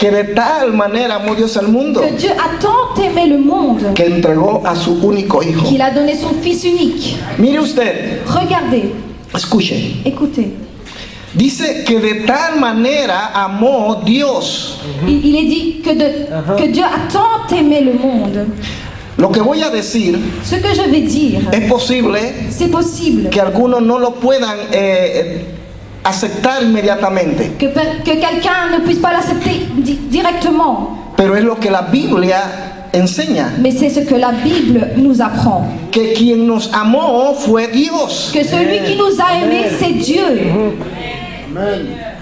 que de tal manera amó Dios al mundo, que Dieu a tant aimé le monde que entregó a su único hijo. qu'il a donné son Fils unique. Mire usted, Regardez, escuche, écoutez. dice que de tal manera amó Dios. Il est dit que Dieu a tant aimé le monde. Lo que voy a decir, Ce que je vais dire, es posible c'est possible que algunos no lo puedan aceptar inmediatamente, que quelqu'un ne puisse pas l'accepter directement. pero es lo que la Biblia enseña, Mais c'est ce que la Bible nous apprend. que quien nos amó fue Dios. Que celui qui nous a aimés, c'est Dieu.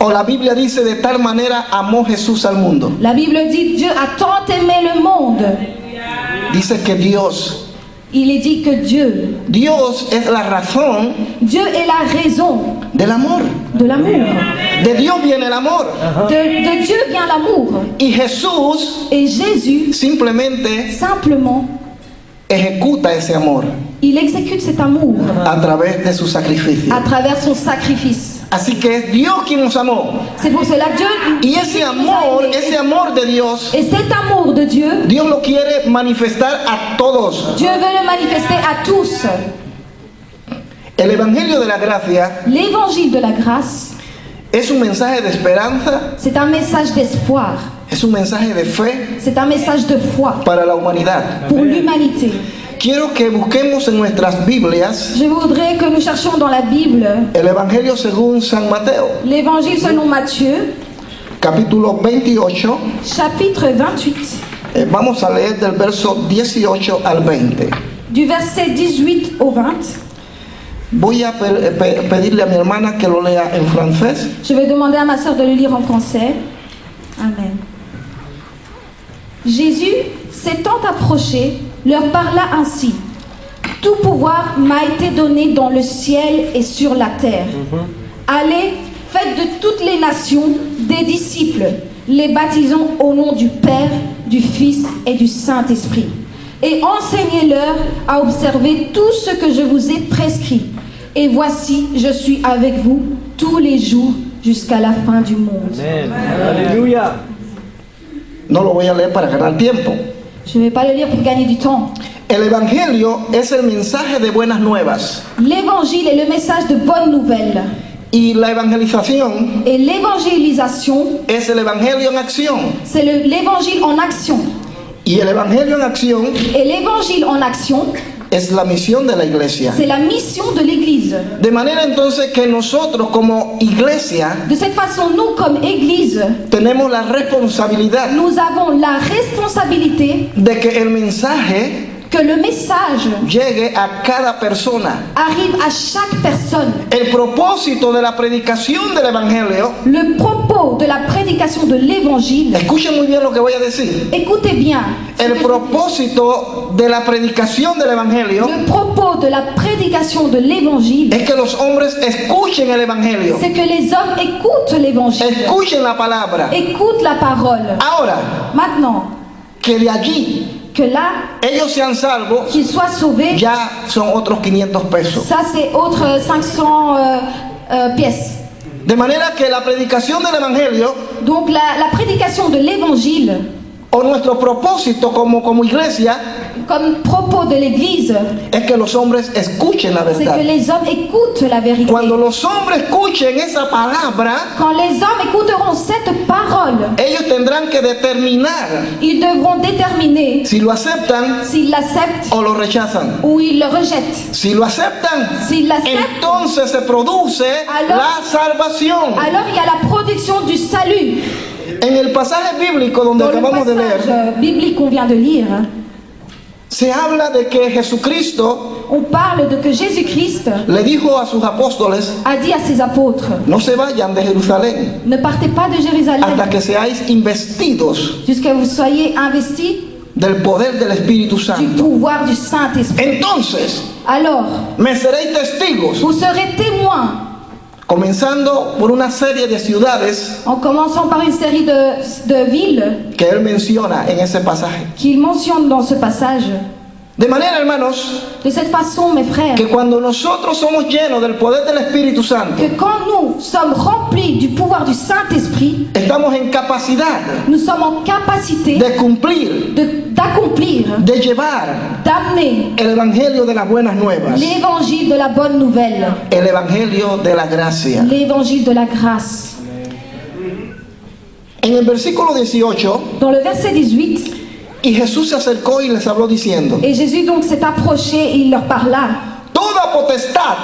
O la Biblia dice de tal manera amó Jesús al mundo. La Bible dit Dieu a tant aimé le monde. Dice que Dios Il est dit que Dieu es la razón est la raison del amor. de l'amour. De Dios viene el amor. De Dieu vient l'amour. Y Jesús Et Jésus, simplemente simplement, ejecuta ese amor il exécute cet amour a través de su sacrificio. à travers son sacrifice. Así que es Dios quien nos amó. C'est pour cela que Dieu Y ese amor de Dios, et cet amour de Dieu, Dios lo quiere manifestar a todos. Dieu veut le manifester à tous. El Evangelio de la Gracia L'évangile de la grâce, es un mensaje de esperanza, c'est un message d'espoir, es un mensaje de fe c'est un message de foi para la humanidad. pour l'humanité. Quiero que busquemos en nuestras Biblias Je voudrais que nous cherchions dans la Bible el Evangelio según San Mateo, l'évangile selon Matthieu, capítulo 28. chapitre 28, Vamos a leer del verso 18 al 20. du verset 18 au 20. Voy a pedirle a mi hermana que lo lea en francés. Je vais demander à ma sœur de le lire en français. Amen. Jésus, s'étant approché, leur parla ainsi. Tout pouvoir m'a été donné dans le ciel et sur la terre. Allez, faites de toutes les nations des disciples, les baptisons au nom du Père, du Fils et du Saint-Esprit. Et enseignez-leur à observer tout ce que je vous ai prescrit. Et voici, je suis avec vous tous les jours jusqu'à la fin du monde. Amen. Alléluia. No lo voy a leer para ganar tiempo. Je ne vais pas le lire pour gagner du temps. El Evangelio es el mensaje de buenas nuevas. L'évangile est le message de bonnes nouvelles. Y la evangelización Et l'évangélisation, es el Evangelio en acción. c'est l'évangile en action. Y el Evangelio en acción Et l'évangile en action, es la misión de la iglesia. c'est la mission de l'Église. De manera entonces que nosotros como iglesia De cette façon, nous, comme Église, tenemos la responsabilidad nous avons la responsabilité de que el mensaje que le message llegue a cada persona. arrive à chaque personne. El propósito de la predicación del Evangelio, Le propos de la prédication de l'Évangile, escuchen muy bien lo que voy a decir. écoutez bien, El propósito de la predicación del Evangelio le propos de la prédication de l'Évangile, es que los hombres escuchen el Evangelio, c'est que les hommes écoutent l'Évangile, escuchen la palabra. écoutent la parole. Ahora, Maintenant, que de allí que là, ellos sean salvos, qu'ils soient sauvés, ya son otros 500 pesos. ça c'est autre 500 pièces. De manera que la predicación del Evangelio Donc la prédication de l'Évangile, o nuestro propósito como iglesia comme propos de l'Église, es que los hombres escuchen la c'est verdad. que les hommes écoutent la vérité. Cuando los hombres escuchen esa palabra, Quand les hommes écouteront cette parole, ellos tendrán que determinar ils devront déterminer si lo aceptan s'ils l'acceptent o lo rechazan. ou ils le rejettent. Si lo aceptan, S'ils l'acceptent, entonces se produce la salvación. alors il y a la production du salut. En el pasaje bíblico donde Dans le acabamos de leer, passage biblique qu'on vient de lire, se habla de que Jesucristo on parle de que Jésus-Christ le dijo a sus apóstoles: a dit à ses apôtres, no se vayan de Jerusalén ne partez pas de Jérusalem hasta que seáis investidos jusqu'à vous soyez investis del poder del Espíritu du Santo. pouvoir du Saint-Esprit. Entonces, Alors, me seréis testigos, vous serez témoins, comenzando por una serie de ciudades en commençant par une série de villes que él menciona en ese pasaje. qu'il mentionne dans ce passage. De manera, hermanos, De cette façon, mes frères, que cuando nosotros somos llenos del poder del Espíritu Santo, que quand nous sommes remplis du pouvoir du Saint-Esprit, estamos en capacidad nous sommes en capacité de cumplir, d'accomplir, de llevar d'amener el Evangelio de las buenas nuevas, l'évangile de la bonne nouvelle, el Evangelio de la gracia. l'évangile de la grâce. En el versículo 18, Dans le verset 18, y Jesús se acercó y les habló diciendo, et Jésus donc s'est approché et il leur parla. toda potestad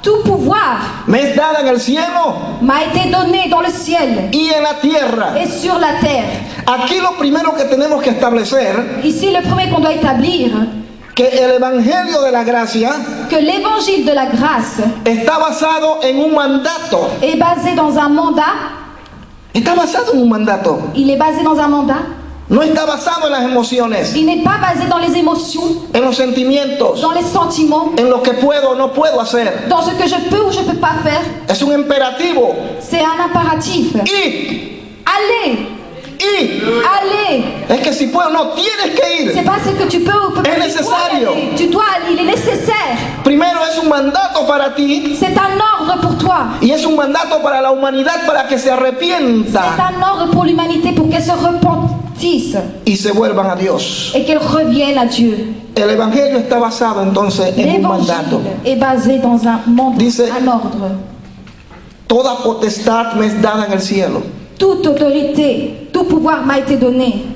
Tout pouvoir me es dada en el cielo m'a été donné dans le ciel y en la tierra. et sur la terre. Aquí lo primero que tenemos que establecer, Ici, le premier qu'on doit établir, que el Evangelio de la gracia que l'évangile de la grâce está basado en un mandato. est basé dans un mandat. Está basado en un mandato. Il est basé dans un mandat. No está basado en las emociones, Il n'est pas basé dans les émotions, en los sentimientos, dans les sentiments, en lo que puedo o no puedo hacer. dans ce que je peux ou je peux pas faire. Es un imperativo. C'est un impératif. Y, Allez, allez. es que si puedo, no, tienes que ir. C'est pas ce que tu peux ou peux pas. Es necesario. Tu dois aller. Il est nécessaire. Primero es un mandato para ti C'est un ordre pour toi. y es un mandato para la humanidad para que se C'est arrepienta un ordre pour l'humanité pour qu'elle se repentisse y se vuelvan a Dios. et qu'elle revienne à Dieu. El Evangelio está basado entonces en un mandato. L'évangile est basé dans un mandat, Dice- un ordre. Toda potestad me es dada en el cielo. Toute autorité, tout pouvoir m'a été donné.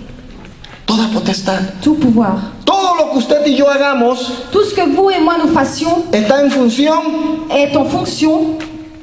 Toda potestad. Tout pouvoir. Todo lo que usted y yo hagamos Tout ce que vous et moi nous fassions está en función est en fonction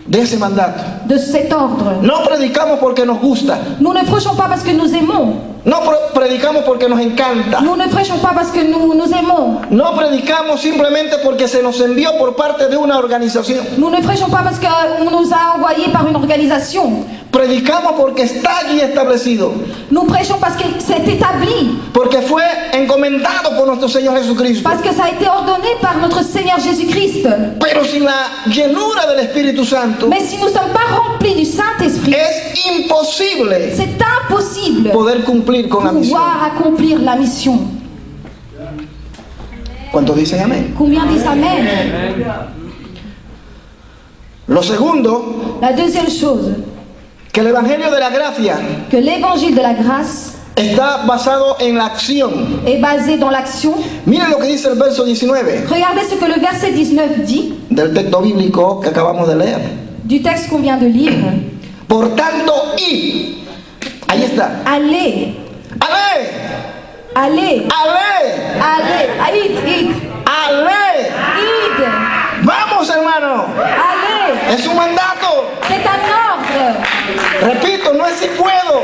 de ese mandato. de cet ordre. No predicamos porque nos gusta. Nous ne prêchons pas parce que nous aimons. No predicamos porque nos encanta. Nous ne prêchons pas parce que nous aimons. No predicamos simplemente porque se nos envió por parte de una organización. Nous ne prêchons pas parce qu'on nous a envoyés par une organisation. Predicamos porque está allí establecido. Nous prêchons parce que c'est établi. Porque fue encomendado por nuestro Señor Jesucristo. Parce que ça a été ordonné par notre Seigneur Jésus-Christ. Pero sin la llenura del Espíritu Santo Mais si nous ne sommes pas remplis du Saint-Esprit, es imposible c'est impossible poder cumplir con la de misión. pouvoir accomplir la mission. ¿Cuántos dicen amén? Combien disent Amen? Lo segundo, La deuxième chose, que el Evangelio de la gracia que l'évangile de la grâce está basado en la acción. est basé dans l'action. Miren lo que dice el verso 19 Regardez ce que le verset 19 dit del texto bíblico que acabamos de leer. du texte qu'on vient de lire. Por tanto, id. Ahí está. Allez, ¡Ale! allez, ¡Ale! allez, id, ¡Ale! id, ¡Vamos, hermano! allez. Es un mandato. C'est un ordre. Repito, no es si puedo,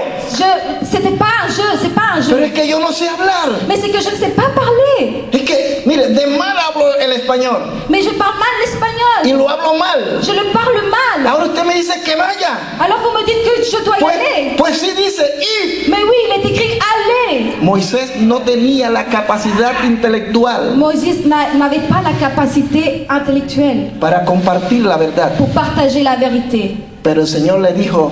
C'était pas un jeu, c'est pas un pero jeu. es que yo no sé hablar. Mais c'est que je ne sais pas parler. Es que, mire, de mal hablo el español Mais je parle mal y l'espagnol. lo hablo mal. Je le parle mal. Ahora usted me dice que vaya. Alors vous me dites que je dois y aller. Pues sí dice id. Mais oui, il est écrit allez. Moisés no tenía la capacidad intelectual Moïse n'avait pas la capacité intellectuelle para compartir la verdad, pour partager la vérité. pero el Señor le dijo,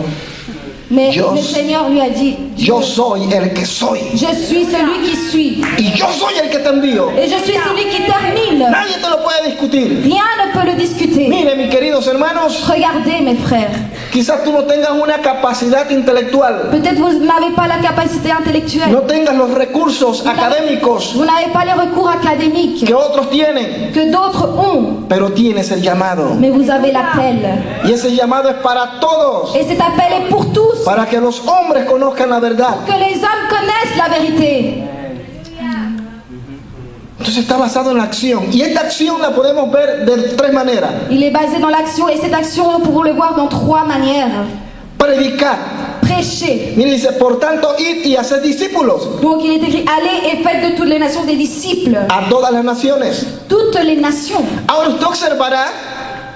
Mais Yo- le Seigneur lui a dit, yo soy el que soy je suis celui qui suis. y yo soy el que te envío. Et je suis celui qui termine. Nadie te lo puede discutir. Rien ne peut le discuter. Mire, mis queridos hermanos, Regardez mes frères. quizás tú no tengas una capacidad intelectual, Peut-être vous n'avez pas la capacité intellectuelle. no tengas los recursos académicos Vous n'avez pas les recours académiques que otros tienen, que d'autres ont. pero tienes el llamado. Mais vous avez l'appel. Y ese llamado es para todos, Et cet appel est pour tous. para que los hombres conozcan la verdad. Que les hommes connaissent la vérité. Entonces está basado en la acción. Y esta acción la podemos ver de tres maneras. Il est basé dans l'action. Et cette action, nous pouvons le voir dans trois manières. Predicar. Prêcher. Mire, dice, por tanto, id y haced discípulos Donc il est écrit, allez et faites de toutes les nations des disciples. a todas las naciones. Toutes les nations. Ahora usted observará,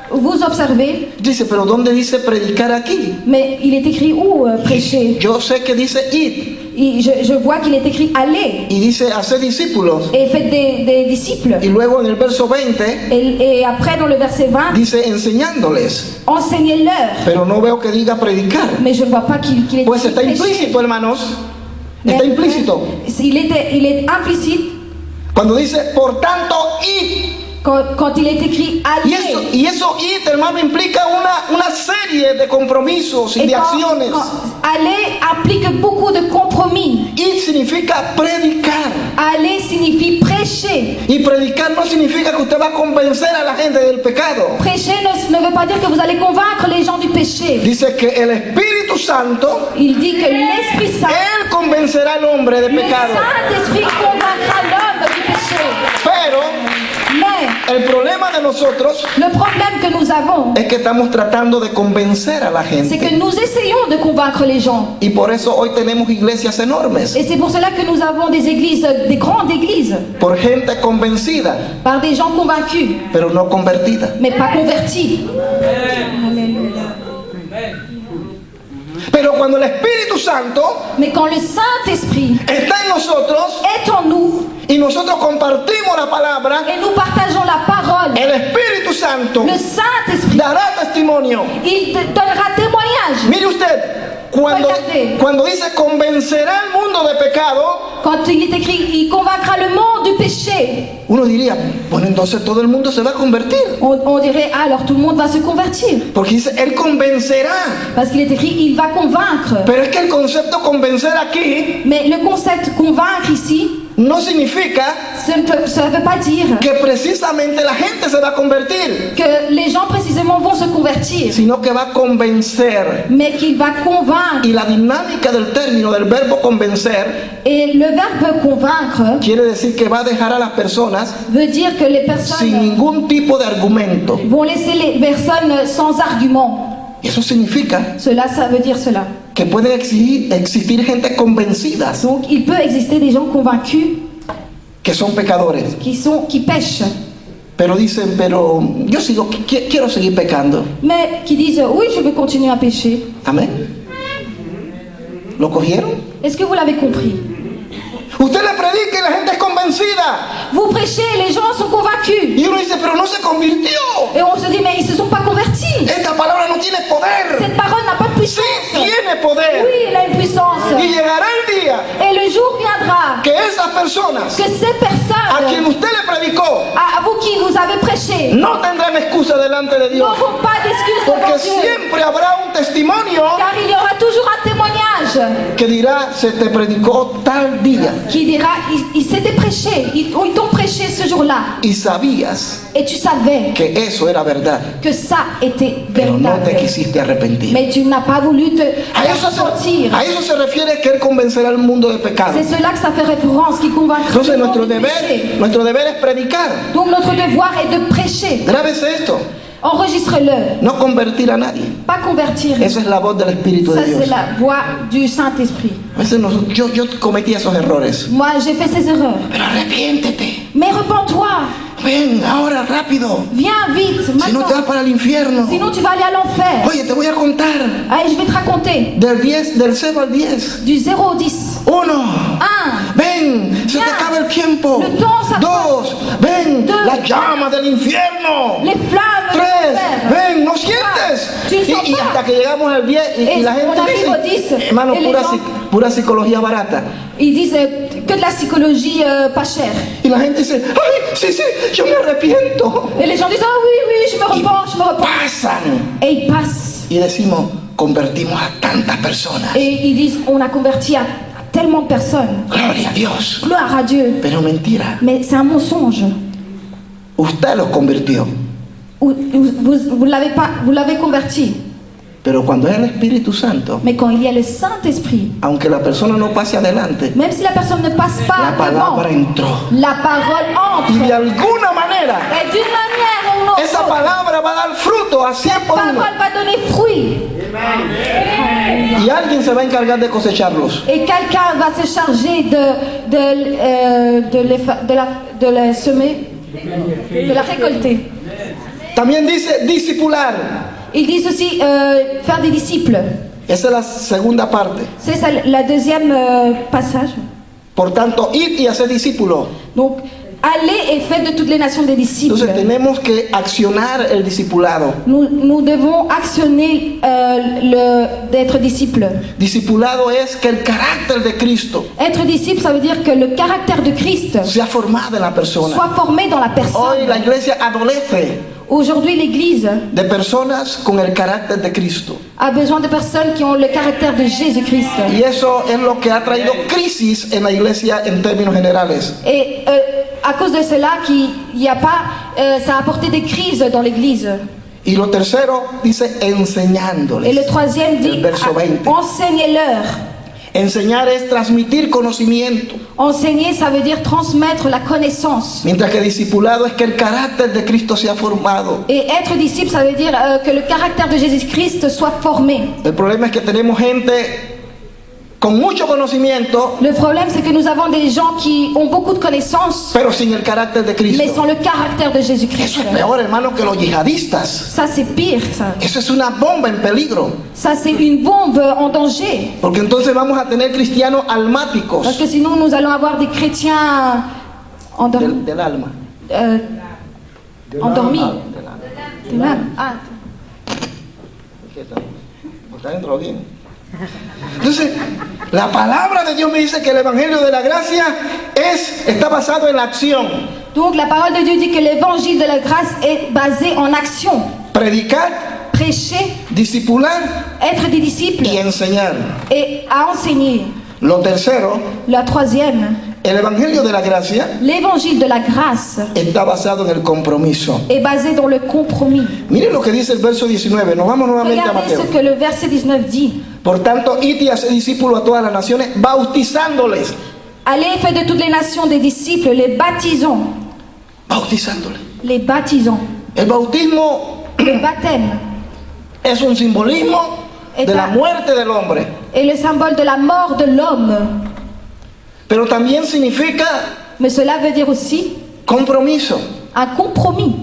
Vous observez, dice, pero ¿dónde dice predicar aquí? mais il est écrit où prêcher? Yo sé que dice id Et je vois qu'il est écrit allez y dice hacer discípulos. et faites des disciples. Y luego en el verso 20 Et après, dans le verset 20, dice enseñándoles. enseignez-leur. Pero no veo que diga predicar. Mais je ne vois pas qu'il est Pues écrit está prêcher. implícito, hermanos. Mais Está implícito. il est implicite. Cuando dice, por tanto, id. Quand il est écrit allez. Y eso id, hermano, implica una serie de compromisos y de acciones. Aller implique beaucoup de compromis. Id significa predicar. Aller signifie prêcher. Y predicar no significa que usted va a convencer a la gente del pecado. Prêcher ne veut pas dire que vous allez convaincre les gens du péché. Dice que el Espíritu Santo, Il dit que l'Esprit Saint, Él convencerá al hombre de le pecado. Saint-Esprit convaincra l'homme du péché. Pero Mais el problema de nosotros le problème que nous avons, es que estamos tratando de convencer a la c'est que gente. nous essayons de convaincre les gens. Y por eso hoy tenemos iglesias enormes. Et c'est pour cela que nous avons des églises, des grandes églises, Por gente convencida, par des gens convaincus, pero no convertida. mais pas convertis. Pero cuando el Espíritu Santo Mais quand le Saint-Esprit está en nosotros est en nous y nosotros compartimos la palabra, et nous partageons la parole, el Espíritu Santo le Saint-Esprit, dará testimonio. il donnera témoignage. Mire usted, cuando dice convencerá al mundo de pecado, Quand il est écrit, il convaincra le monde du péché. uno diría, bueno, entonces todo el mundo se va a convertir. On dirait, ah, alors tout le monde va se convertir. Porque dice, Él convencerá. Parce qu'il est écrit, il va convaincre. Pero es que el concepto convencer aquí Mais le concept convaincre ici, no significa cela ne veut pas dire que precisamente la gente se va a convertir, que les gens précisément vont se convertir, sino que va a convencer. mais qu'il va convaincre. Y la dinámica del término, del verbo convencer, Et le verbe convaincre quiere decir que va a dejar a las personas veut dire que les sin personnes ningún tipo de argumento. vont laisser les personnes sans argument. Y eso significa Ça veut dire cela. que puede existir gente convencida Donc il peut exister des gens convaincus que son pecadores, qui pêchent, pero dicen, pero yo quiero seguir pecando. mais qui disent oui, je veux continuer à pécher. Amén. ¿Lo cogieron? Est-ce que vous l'avez compris? Usted le predica y la gente es convencida. Vous prêchez, les gens sont convaincus. Y uno dice, pero no se convirtió. Et on se dit, mais ils ne se sont pas convertis. Esta palabra no tiene poder. Cette parole n'a pas de puissance. Sí, tiene poder. Oui, elle a une puissance. Y llegará el día Et le jour viendra que esas personas que ces a quien personnes, usted le predicó à vous qui vous avez prêché, no tendrán excusa delante de Dios. n'auront pas d'excuses devant Porque Dieu. siempre habrá un testimonio Car il y aura toujours un témoignage que dirá, se te predicó tal día qui dira, il s'était prêché, ils t'ont prêché ce jour-là. y sabías Et tu savais que eso era verdad, que ça était pero no te véritable. quisiste arrepentir. Mais tu n'as pas voulu te repentir. A eso se refiere que Él convencerá al mundo de pecado. C'est cela que ça fait référence, qui convaincra Entonces le monde du péché. nuestro deber es predicar. Donc notre devoir est de prêcher. Grábese esto, Enregistre-le. no convertir a nadie. Pas convertir. Esa es la voz del Espíritu Ça de c'est Dios. la voix du Saint-Esprit. A veces yo cometí esos errores. Moi j'ai fait ces erreurs. Pero arrepiéntete. Mais repens-toi. Ven, ahora rápido. Viens vite, Si no te maintenant. vas para el infierno. Sinon tu vas aller à l'enfer. Oye, te voy a contar Allez, je vais te raconter. del 0 al 10. Du 0 au 10. 1. 1. Ven, se te Ya. acaba el tiempo. Le temps s'acaba. 2. Ven, Deux. las llamas del infierno. Les flammes de 3. l'enfer. Ven, no sientes. Tu le sens Y pas. hasta que llegamos al 10 y la on gente arrive au 10, dice, hermano, et les gens- pura psicología barata. Ils disent que de la psychologie pas chère. Y la gente dice, ay, sí, yo me arrepiento. Et les gens disent, ah oui, je me repens, je me repens. Pasan. Et ils passent. Y decimos, convertimos a tantas personas. Et ils disent, on a converti à tellement de personnes. Gloria a Dios. Gloire à Dieu. Pero mentira. Mais c'est un mensonge. Usted los convirtió. Vous l'avez converti. Pero cuando es el Espíritu Santo, Mais quand il y a le Saint-Esprit, aunque la persona no pase adelante, même si la personne ne passe pas la devant, palabra entró. la parole Y entre. de alguna manera, Et d'une manière ou d'une esa autre, palabra va a dar fruto a 100 cette por uno. parole va donner fruit. Y alguien se va a encargar de cosecharlos. Et quelqu'un va se charger de la semer, de la récolter. También dice discipular. Ils disent aussi faire des disciples. Esa es la segunda parte. C'est ça, la deuxième passage. Por tanto, id y hacer discípulos. Donc, allez et faites de toutes les nations des disciples. Entonces tenemos que accionar el discipulado. Nous devons actionner d'être disciple. Discipulado es que el carácter de Cristo Être disciple, ça veut dire que le caractère de Christ sea formado en la persona. soit formé dans la Hoy personne. la iglesia adolece Aujourd'hui, l'Église de personas con el carácter de Cristo. a besoin de personnes qui ont le caractère de Jésus-Christ. Y eso es lo que ha traído crisis en la iglesia en términos generales. Et à cause de cela, ça a apporté des crises dans l'Église. Y lo tercero dice enseñándoles. Et le troisième dit, El verso 20. enseignez-leur. Enseñar es transmitir conocimiento, Enseigner, ça veut dire transmettre la connaissance. mientras que discipulado es que el carácter de Cristo sea formado. Et être disciple, ça veut dire que le caractère de Jésus-Christ soit formé. El problema es que tenemos gente con mucho conocimiento, Le problème, c'est que nous avons des gens qui ont beaucoup de connaissances, pero sin el carácter de mais Cristo. sans le caractère de Jésus-Christ. Eso es peor, hermano, que los yihadistas. Ça, c'est pire, ça. Eso es una bomba en peligro, Ça, c'est une bombe en danger. porque entonces vamos a tener cristianos almáticos Parce que sinon, nous allons avoir des chrétiens endormis. del alma. Endormis. Ah, del alma. Del alma. Ah. ¿Qué tal? ¿Está dentro bien? Entonces, la palabra de Dios me dice que el evangelio de la gracia está basado en la acción. Donc, la parole de Dieu dit que l'évangile de la grâce est basé en action. Predicar, Prêcher, discipular être des disciples y enseñar. et à enseigner. Lo tercero, La troisième, el evangelio de la gracia l'évangile de la grâce está basado en el compromiso. est basé dans le compromis. Miren lo que dice el verso 19. Nos vamos nuevamente a Regardez Mateo. ce que le verset 19 dit. Por tanto, id y haced discípulos a todas las naciones, bautizándoles. Allez, faites de toutes les nations des disciples, les baptisons. Bautizándoles. Les baptisons. El bautismo Le baptême es un simbolismo de la muerte del hombre, est le symbole de la mort de l'homme. pero también significa Mais cela veut dire aussi compromiso. un compromis.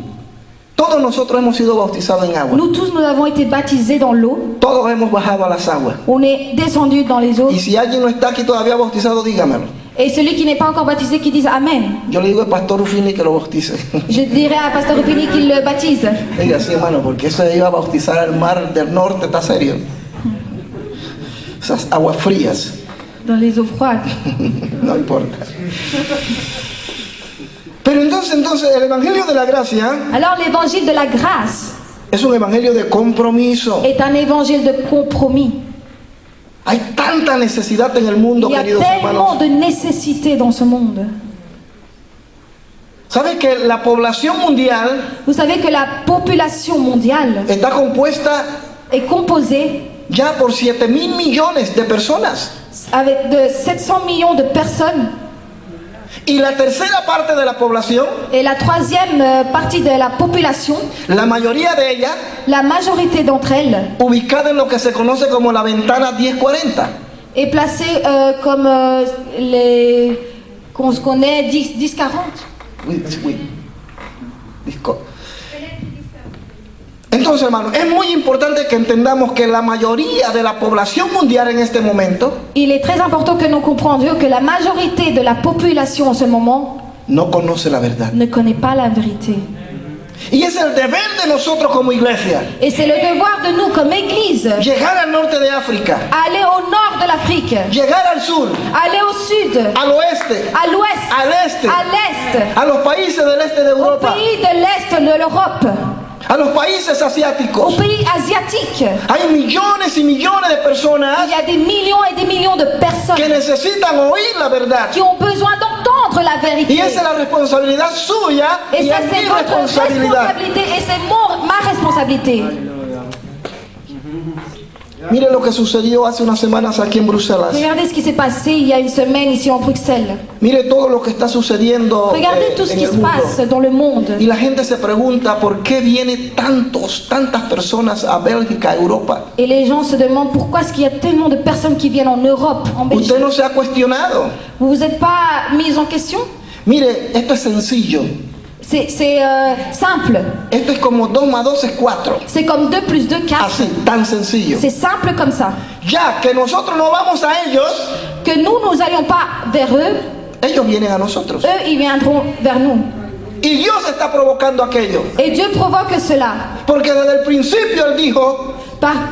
Todos nosotros hemos sido bautizados en agua. Nous tous, nous avons été baptisés dans l'eau. Todos hemos bajado a las aguas. On est descendus dans les eaux. Y si alguien no está aquí todavía bautizado, dígamelo. Et celui qui n'est pas encore baptisé, qui dise Amen. Yo le digo al pastor Rufini que lo bautice. Je dirais à Pasteur Rufini qu'il le baptise. Diga, sí, hermano, porque eso de ir a bautizar al mar del norte está serio. Esas aguas frías. Dans les eaux froides. No importa. Pero entonces el evangelio de la gracia Alors l'évangile de la grâce es un evangelio de compromiso. est un évangile de compromis. Hay tanta necesidad en el mundo, Il y a queridos tellement hermanos. de nécessité dans ce monde. ¿Sabe que la población mundial Vous savez que la population mondiale está compuesta est composée ya por 7.000 millones de personas? avec de 700 millions de personnes. Y la tercera parte de la población, Et la troisième partie de la population, la mayoría de ella, la majorité d'entre elles, ubicada en lo que se conoce como la ventana 1040. est placée comme qu'on se connaît 10-40. Uy, uy. Disco. Entonces, hermano, es muy importante que entendamos que la mayoría de la población mundial en este momento Il est très important que nous comprendions que la majorité de la population en ce moment no conoce la verdad. ne connaît pas la vérité. Y es el deber de nosotros como iglesia Et c'est le devoir de nous comme Église, llegar al norte de África, aller au nord de l'Afrique, llegar al sur, aller au sud, al oeste, à l'ouest, al este, à l'est, a los países del este de aux Europa, pays de l'est de l'Europe, a los países aux asiáticos. pays asiatiques. Hay millones y millones de personas Il y a des millions et des millions de personnes que necesitan oír la verdad. qui ont besoin d'entendre la vérité. Y esa es la responsabilidad suya Et y ça, es c'est mi votre responsabilidad. responsabilité et c'est ma responsabilité. Mire lo que sucedió hace unas semanas aquí en Bruselas. Regardez ce qui s'est passé il y a une semaine ici en Bruxelles. Mire todo lo que está sucediendo Regardez tout ce en qui el se mundo. passe dans le monde. Y la gente se pregunta por qué vienen tantas personas a Bélgica, a Europa. Et les gens se demandent pourquoi est-ce qu'il y a tellement de personnes qui viennent en Europe, en Belgique. Usted no se ha cuestionado. Vous vous êtes pas mis en question? Mire, esto es sencillo. C'est simple. Esto es como 2 más 2 es 4. C'est comme 2 plus 2, 4. Así, tan sencillo. C'est simple comme ça. Ya que nosotros no vamos a ellos, Que nous n'allions pas vers eux, ellos vienen a nosotros. eux, ils viendront vers nous. Y Dios está provocando aquello. Et Dieu provoque cela. Porque desde el principio Él dijo,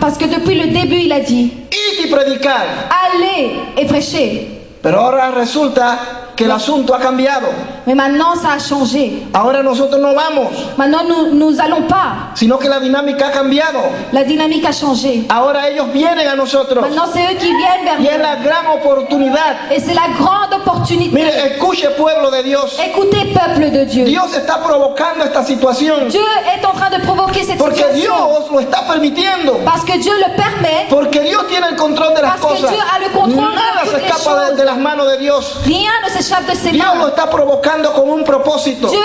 Parce que depuis le début, il a dit, id y predicar. allez et prêchez. Pero ahora resulta que el asunto ha cambiado. Mais maintenant, ça a changé. Ahora nosotros no vamos, Maintenant, nous allons pas. sino que la dinámica ha cambiado. La dynamique a changé. Ahora ellos vienen a nosotros. Maintenant, c'est eux qui viennent vers Y es nous. la gran oportunidad. Et c'est la grande opportunité. Mire, escuche pueblo de Dios. Écoutez, peuple de Dieu. Dios está provocando esta situación. Dieu est en train de provoquer cette Porque situation. Dios lo está permitiendo. Parce que Dieu le permet. Porque Dios tiene el control de las Parce que cosas. Dieu a le contrôle Nada de se toutes les escapa choses. de las manos de Dios. Rien ne s'échappe de ses Dios lo mains. está provocando con un propósito. Dieu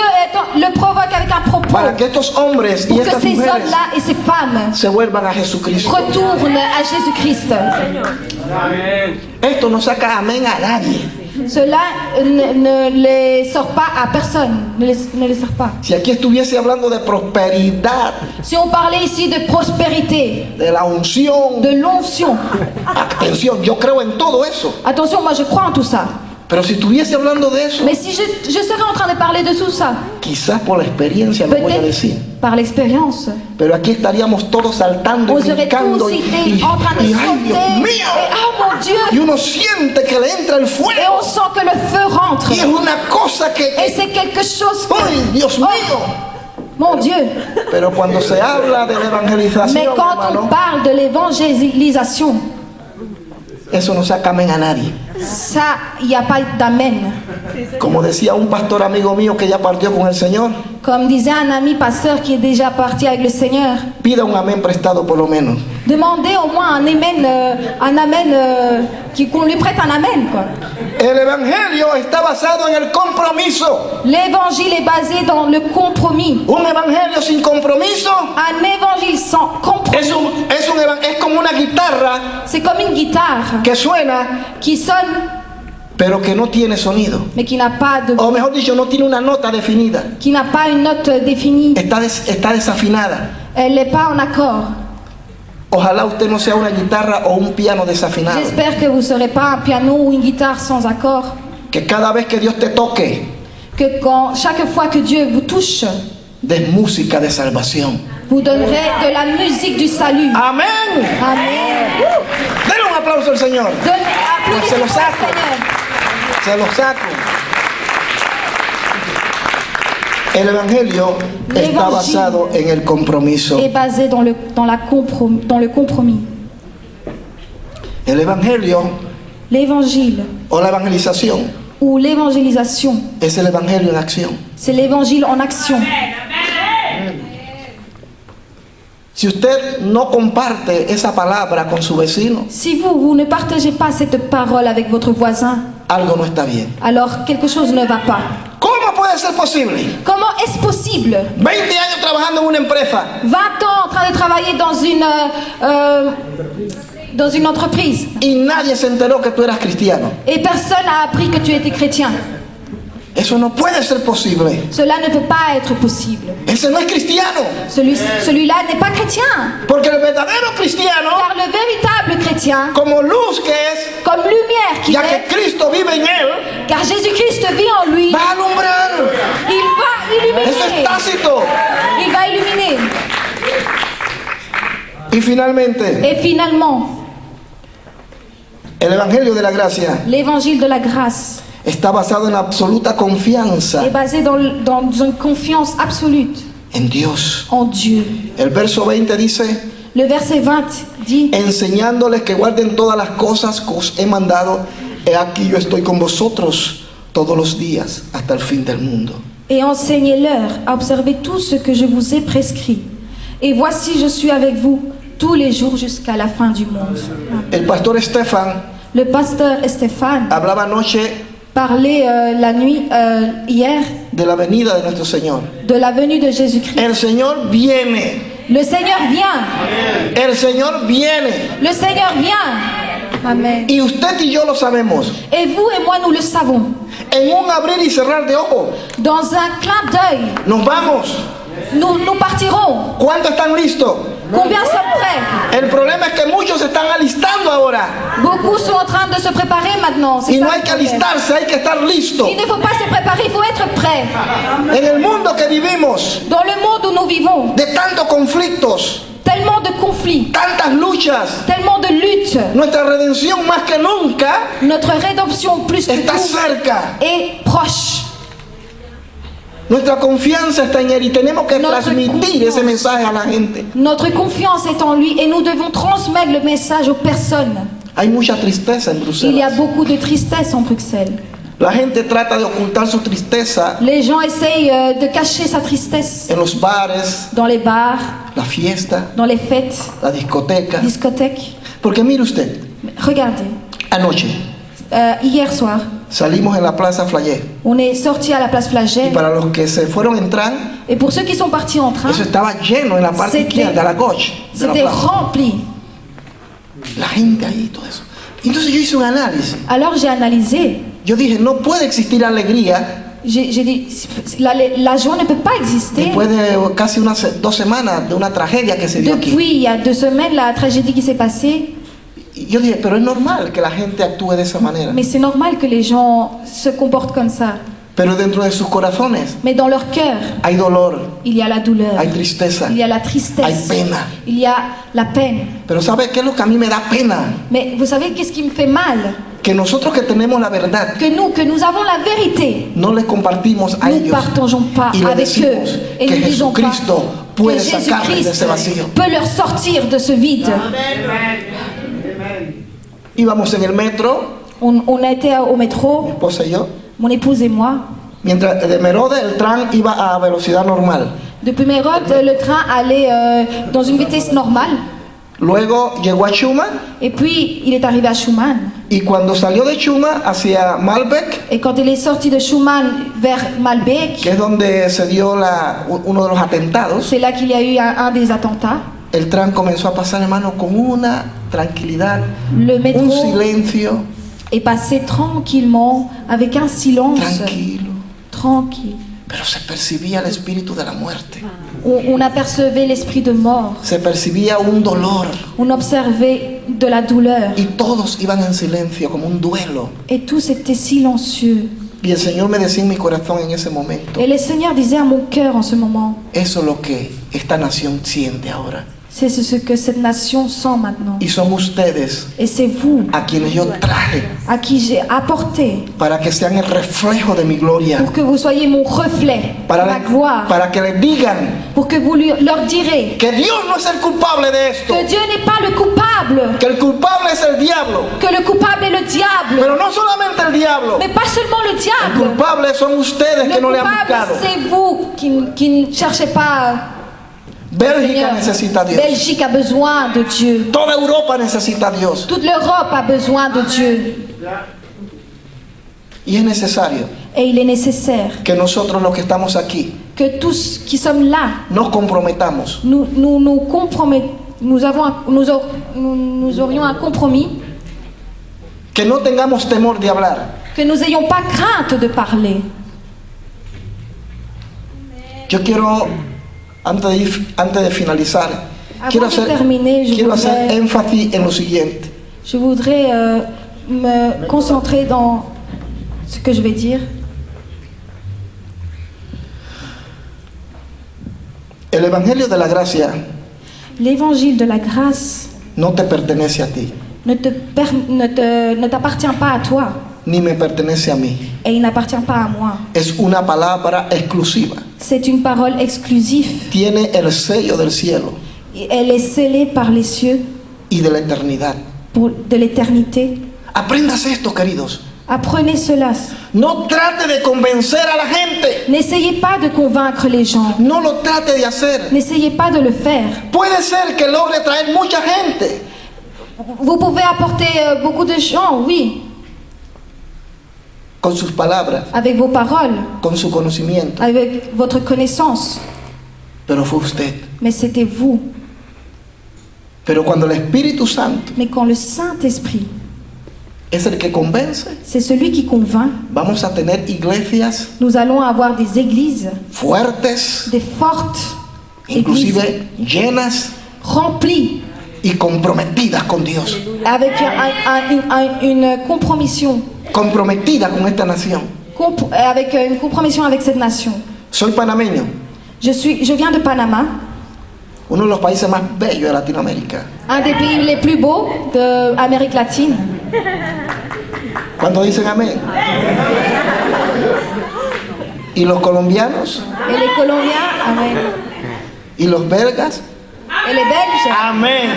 le provoque avec un propos. Para que estos hombres y Pour que estas ces mujeres hommes-là et ces femmes se vuelvan a Jesucristo. retournent à Jésus-Christ. Esto no saca amén a nadie. Cela ne les sort pas à personne. Ne les sort pas. Si aquí estuviese hablando de prosperidad, Si on parlait ici de prospérité, de la unción, de l'onction, atención, yo creo en todo eso. attention, moi je crois en tout ça. Pero si estuviese hablando de eso, Mais si je serais en train de parler de tout ça, quizás por la experiencia lo voy a decir. peut-être par l'expérience, Pero aquí estaríamos todos saltando on y serait brincando tous y, été en train de ay sauter. Dios Et mío, oh mon Dieu! y uno siente que le entra el Et fuego on sent que le feu rentre. y es una cosa que, Et c'est quelque chose que... ay Dios mío. Mon Dieu! Pero cuando se habla de la Mais evangelización, quand on hermano, parle de l'évangélisation, eso no saca amén a nadie. ça, il n'y a pas d'amen. Como decía un pastor amigo mío que ya partió con el Señor, Comme disait un ami pasteur qui est déjà parti avec le Seigneur, pida un amén prestado por lo menos. demandez au moins un amen, qu'on lui prête un amen, quoi. El evangelio está basado en el compromiso. L'évangile est basé dans le compromis. Un evangelio sin compromiso Un évangile sans compromis, es como una guitarra c'est comme une guitare que suena qui sonne, pero que no tiene sonido. mais qui n'a pas O mejor dicho, no tiene una nota definida. une note définie. Está desafinada. Elle n'est pas en accord. Ojalá usted no sea una guitarra o un piano desafinado. J'espère que vous ne serez pas un piano ou une guitare sans accord. Que cada vez que Dios te toque, Que chaque fois que Dieu vous touche, des música de salvación. vous donnerez de la musique du salut. Amén. Amen. Denle un aplauso al Señor. Applaudissez Se lo pour le saco. Seigneur. Se lo saco. El evangelio está basado en el compromiso. Est basé dans le compromis. El evangelio L'évangile o la evangelización ou l'évangélisation, es el evangelio en acción. c'est l'évangile en action. Si usted no comparte esa palabra con su vecino, Si vous ne partagez pas cette parole avec votre voisin, algo no está bien. alors quelque chose ne va pas. ¿Cómo puede ser posible? Comment est-ce possible? 20 años trabajando en una empresa 20 ans en train de travailler dans une entreprise y nadie se enteró que tú eras cristiano. et personne n'a appris que tu étais chrétien. Eso no puede ser posible. Cela ne peut pas être possible. Ese no es cristiano. Celui-là n'est pas chrétien. Porque el verdadero cristiano, Car le véritable chrétien, como luz que es, comme lumière qu'il ya que est, Cristo vive en él, car Jésus-Christ vit en lui, va a alumbrar. il va Eso es illuminer. tácito. Il va illuminer. Y finalmente, Et finalement, el evangelio de la gracia l'évangile de la grâce está basado en absoluta confianza est basé dans une confiance absolue en Dios. en Dieu. El verso 20 dice, Le verset 20 dit: enseñándoles que guarden todas las cosas que os he mandado, he aquí yo estoy con vosotros todos los días hasta el fin del mundo. Et enseignez-leur à observer tout ce que je vous ai prescrit. Et voici, je suis avec vous tous les jours jusqu'à la fin du monde. El pastor Estefan Le pasteur Stéphane hablaba anoche parlait la nuit, hier, de la venida de nuestro Señor. de la venue de Jésus-Christ. El Señor viene. Le Seigneur vient. El Señor viene. Le Seigneur vient. Amen. Y usted y yo lo sabemos. Et vous et moi, nous le savons. En un abrir y cerrar de ojos, Dans un clin d'œil, nos vamos. nous partirons. ¿Cuántos están listos? Combien sommes prêts? El problema es que muchos se están alistando ahora. Beaucoup sont en train de se préparer maintenant. C'est Y ça no le hay que problème. alistarse, hay que estar listo. Il ne faut pas se préparer, il faut être prêt. En el mundo que vivimos, Dans le monde où nous vivons, de tantos conflictos, tellement de conflits, tantas luchas, tellement de luttes, nuestra redención más que nunca notre rédemption plus que está tout cerca. est proche. Nuestra confianza está en Él y tenemos que Nuestra transmitir confianza. ese mensaje a la gente. Notre confiance est en lui et nous devons transmettre le message aux personnes. Hay mucha tristeza en Il y a Bruselas. beaucoup de tristesse en Bruxelles. La gente trata de ocultar su tristeza Les gens essayent de cacher sa tristesse en los bares, dans les bars, la fiesta, dans les fêtes, la discoteca. discothèques. Porque mire usted, Regardez, anoche hier soir, salimos en la Plaza Flayet on est sorti à la place y Flagey para los que se fueron en tren, et pour ceux qui sont partis en train, eso estaba lleno en la parte C'était- izquierda, la gauche de la c'était plaza. rempli. La gente ahí y todo eso. Entonces yo hice un análisis. Alors j'ai analysé, Yo dije, no puede existir alegría j'ai dit, la joie ne peut pas exister. después de casi 2 semanas de una tragedia que se dio aquí. Depuis il y a 2 semaines, la tragédie qui s'est passée, Y yo dije, pero es normal que la gente actúe de esa manera. mais c'est normal que les gens se comportent comme ça. Pero dentro de sus corazones Mais dans leur cœur, hay dolor, il y a la douleur, hay tristeza, il y a la hay tristesse, pena. il y a la peine. Pero ¿sabe qué es lo que a mí me da pena? Mais vous savez qu'est-ce qui me fait mal? Que nosotros que tenemos la verdad, Que nous avons la vérité, no les compartimos a nous ne ellos partageons pas y les avec eux decimos et que nous ne disons pas Jesucristo que puede sacarles de Jésus-Christ ese vacío. peut leur sortir de ce vide. Íbamos en el metro, On a été au mi métro, esposa y yo, mon épouse et moi. mientras de Merode el tren iba a velocidad normal. Depuis Mérode, le train allait dans une vitesse normale. Luego llegó a Schumann Et puis, il est arrivé à Schumann. y cuando salió de Schumann hacia Malbec, Et quand il est sorti de Schumann vers Malbec, que es donde se dio uno de los atentados, c'est là qu'il y a eu un des attentats. el tren comenzó a pasar, hermano, con una tranquilidad, Le un métro silencio est passé tranquillement, avec un silence tranquilo, tranquille. pero se percibía el espíritu de la muerte, On apercevait l'esprit de mort. se percibía un dolor On observait de la douleur. y todos iban en silencio como un duelo. Et tous étaient silencieux. Y el Señor me decía en mi corazón en ese momento, Et le Seigneur disait à mon cœur en ce moment, eso es lo que esta nación siente ahora. c'est ce que cette nation sent maintenant. Y son ustedes Et c'est vous a quienes yo traje à qui j'ai apporté para que sean el reflejo de mi gloria, pour que vous soyez mon reflet, ma gloire, para que les digan pour que vous leur direz que Dios no es el culpable de esto, que Dieu n'est pas le coupable, que el culpable es el diablo, que le coupable est le diable, pero no solamente el diablo, mais pas seulement le el diable. culpable son ustedes Le que no le han coupable, buscado. c'est vous qui ne cherchez pas. Bélgica Seigneur, necesita a Dios, Belgique a besoin de Dieu. toda Europa necesita a Dios Toute l'Europe a besoin de Dieu. y es necesario Et il est nécessaire que nosotros los que estamos aquí que tous qui sommes là, nos comprometamos nous compromettons, nous aurions un compromis, que no tengamos temor de hablar, que nous n'ayons pas crainte de parler. Yo quiero, antes de finalizar, Avant de terminer, quiero hacer voudrais- énfasis en lo siguiente. Je voudrais me concentrer dans ce que je vais dire. El Evangelio de la Gracia L'évangile de la grâce no te pertenece a ti, ne t'appartient pas à toi ni me pertenece a mí. et il n'appartient pas à moi. Es una palabra exclusiva. C'est une parole exclusive. Tiene el sello del cielo Et elle est scellée par les cieux y de la eternidad. de l'éternité. Aprendas esto, queridos. Apprenez cela. No trate de convencer a la gente. N'essayez pas de convaincre les gens. No lo trate de hacer. N'essayez pas de le faire. Puede ser que logre traer mucha gente, Vous pouvez apporter beaucoup de gens, oui, con sus palabras, avec vos paroles, con su conocimiento, avec votre connaissance. pero fue usted. Mais c'était vous. Pero cuando el Espíritu Santo Mais quand le Saint-Esprit, es el que convence, c'est celui qui convainc, vamos a tener iglesias nous allons avoir des églises, fuertes, des fortes églises, inclusive llenas, remplies, y comprometidas con Dios, avec une compromission, comprometidas con esta nación. avec une compromission avec cette nation. Soy panameño, Je viens de Panama, uno de los países más bellos de Latinoamérica. un des pays les plus beaux d'Amérique latine. ¿Cuántos dicen amén? ¿Y los colombianos? Et les Colombiens, amen. ¿Y los belgas? Et les Belges, Amén.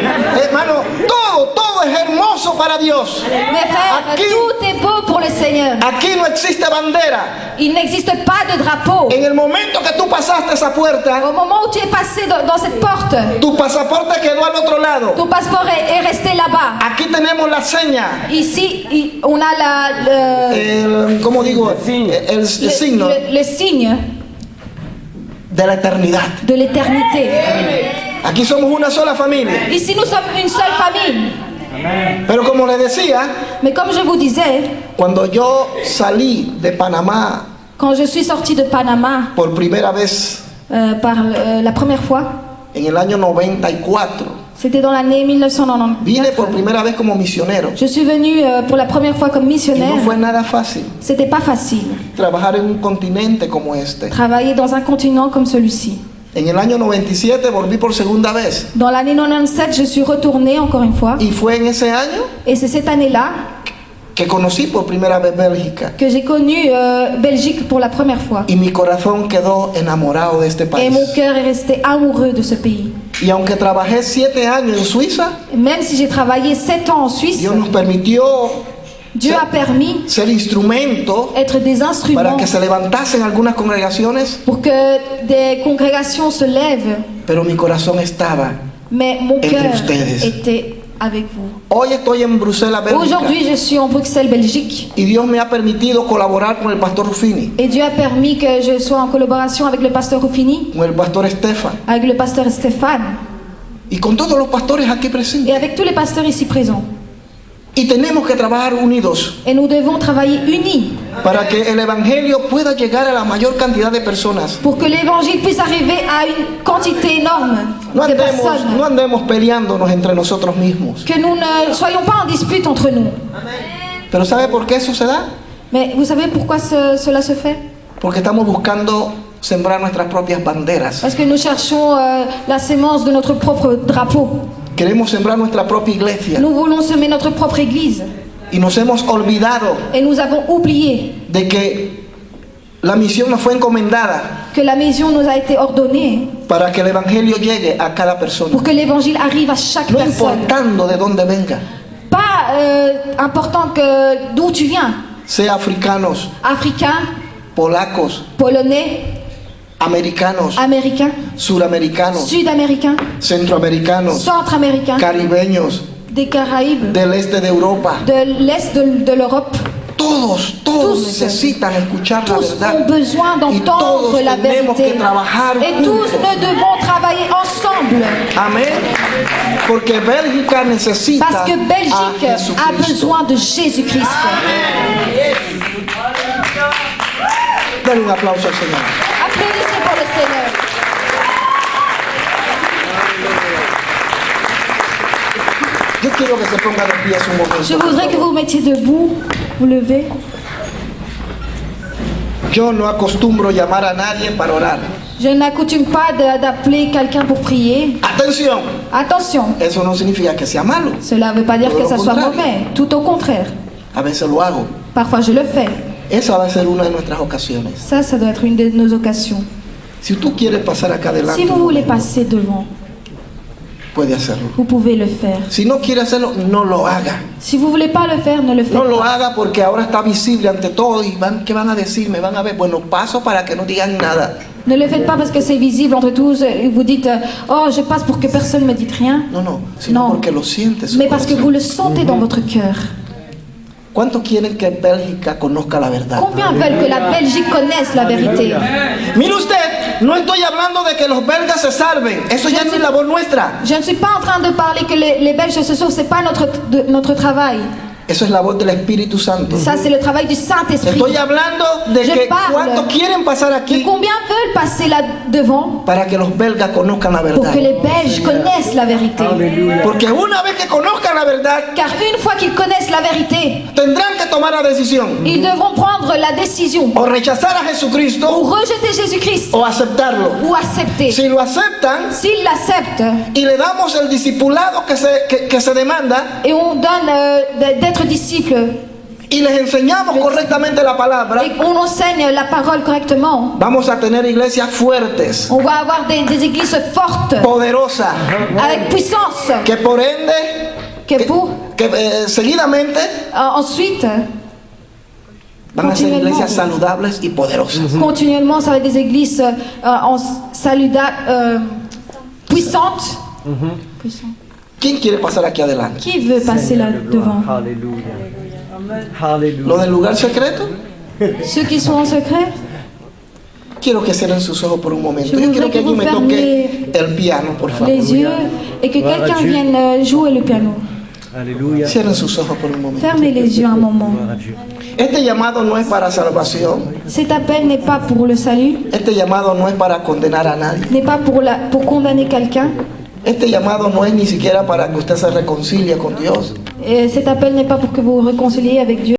Hermano, todo es hermoso para Dios. mes frères, Aquí- tout est beau pour le Seigneur. Aquí no existe bandera. Il n'existe pas de drapeau. En el momento que tú pasaste esa puerta, Au moment où tu es passé dans cette porte, tu pasaporte quedó al otro lado. ton passeport est resté là-bas. Aquí tenemos la seña, Ici, on a ¿cómo digo? El signo le signe de la eternidad. de l'éternité. Aquí somos una sola familia. Ici, nous sommes une seule famille. Pero como les decía, Mais comme je vous disais, cuando yo salí de Panamá quand je suis sortie de Panama por primera vez la première fois, en el año 94, c'était dans l'année 1994. vine por primera vez como misionero. Je suis venue pour la première fois comme Y missionnaire. no fue nada fácil C'était pas facile. trabajar en un continente como este. Travailler dans un continent comme celui-ci. En el año 97 volví por segunda vez. Dans l'année 97, je suis retournée encore une fois. Y fue en ese año Et c'est cette année-là que conocí por primera vez Bélgica. que j'ai connu Belgique pour la première fois. Y mi corazón quedó enamorado de este Et país. mon cœur est resté amoureux de ce pays. Y aunque trabajé 7 años en Suiza, Même si j'ai travaillé 7 ans en Suisse, Dios nos permitió Dieu a permis ser instrumento d'être des para instruments que se levantasen algunas congregaciones, pour que des congrégations se lèvent. pero mi corazón estaba. Mais mon Entre cœur ustedes. était avec vous. Hoy estoy en Bruselas, Bélgica, Aujourd'hui, je suis en Bruxelles, Belgique. y Dios me ha permitido colaborar con el pastor Rufini, Et Dieu a permis que je sois en collaboration avec le pasteur Ruffini, con el pastor Estefan, avec le pasteur Stéphane y con todos los pastores aquí et presentes. avec tous les pasteurs ici présents. Y tenemos que trabajar unidos Et nous devons travailler unis para que el evangelio pueda llegar a la mayor cantidad de personas. pour que l'évangile puisse arriver à une quantité énorme No de andemos, personnes. no andemos peleándonos entre nosotros mismos. Que nous ne soyons pas en dispute entre nous. Pero ¿sabe por qué eso se da? Mais vous savez pourquoi cela se fait? Porque estamos buscando sembrar nuestras propias banderas. Parce que nous cherchons la sémence de notre propre drapeau. Queremos sembrar nuestra propia iglesia. Nous voulons semer notre propre église. Y nos hemos olvidado Et nous avons oublié de que la misión nos fue encomendada que la mission nous a été ordonnée para que el evangelio llegue a cada persona. pour que l'évangile arrive à chaque No personne. importando de dónde venga. Pas important que d'où tu viens. Sea africanos, Africain, polacos, polonais, americanos, américain, suramericanos, sud-américain, centroamericanos, centre-américain, caribeños, des Caraïbes, del este de Europa. de l'Est de l'Europe. Todos Tous necesitan escuchar la Tous ont verdad. besoin Y d'entendre todos la tenemos vérité. que trabajar Et tous juntos. nous devons travailler ensemble. Amén. Porque Bélgica necesita Parce que a Belgique a Jesucristo. besoin de Jésus-Christ. Dale un aplauso al Señor. Applaudissez pour le Seigneur. Yo quiero que se ponga de pie un momento. Je voudrais que vous vous mettiez debout, vous levez. Yo no acostumbro llamar a nadie para orar. Je n'accoutume pas d'appeler quelqu'un pour prier. Atención, Attention, eso no significa que sea malo. cela ne veut pas dire Todo que lo ça soit contrario. mauvais. Tout au contraire. A veces lo hago. Parfois je le fais. Esa va a ser una de nuestras ocasiones. Ça doit être une de nos occasions. Si tú quieres pasar acá adelante, Si vous voulez passer devant, puede hacerlo. vous pouvez le faire. Si no quiere hacerlo, no lo haga. Si vous voulez pas le faire, ne le faites No lo pas. haga porque ahora está visible ante todo y ¿qué van a decir? Me van a ver. Bueno, paso para que no digan nada. Ne le faites pas parce que c'est visible entre tous et vous dites oh je passe pour que personne ne me dise rien. No, sino Non. porque lo sientes. en su Mais parce que corazón. vous le sentez dans votre cœur. ¿Cuántos quieren que Bélgica conozca la verdad? Combien veulent que la Belgique connaisse la vérité? Mire usted, no estoy hablando de que los belgas se salven. Eso ya no es labor nuestra. Je ne suis pas en train de parler que les Belges se sauvent, c'est pas notre travail. Eso es labor del Espíritu Santo. Ça, c'est le travail du Saint-Esprit. Estoy hablando de Je que parle cuántos quieren pasar De aquí combien veulent passer là devant para que los belgas conozcan la pour verdad. que les Belges connaissent la vérité. Porque una vez que conozcan la verdad, Car une fois qu'ils connaissent la vérité, tendrán que tomar la decisión ils devront prendre la décision o rechazar a ou Jesucristo rejeter Jésus-Christ o aceptarlo. ou accepter. Si lo aceptan S'ils l'acceptent y le damos el discipulado que se demanda et on donne d'être disciple y les enseñamos correctamente la palabra, et on enseigne la parole correctement, vamos a tener iglesias fuertes, on va avoir des églises fortes, poderosas, avec puissance, que por ende, seguidamente ensuite, van a ser iglesias saludables y poderosas. continuellement, ça va être des églises puissantes. Puissantes. ¿Quién quiere pasar aquí adelante? Qui veut passer là devant? ¿Lo del lugar secreto? Ceux qui sont en secret? Quiero que cierren sus ojos por un momento. Je Yo quiero voudrais que que alguien vous me toque el piano, por favor. les yeux et que quelqu'un vienne jouer le piano. Alléluia. Cierren sus ojos por un momento. Fermez les yeux un moment. Este llamado no es para salvación. Cet appel n'est pas pour le salut, Este llamado no es para condenar a nadie. n'est pas pour condamner quelqu'un. Este llamado no es ni siquiera para que usted se reconcilie con Dios. Et cet appel n'est pas pour que vous vous réconciliez avec Dieu.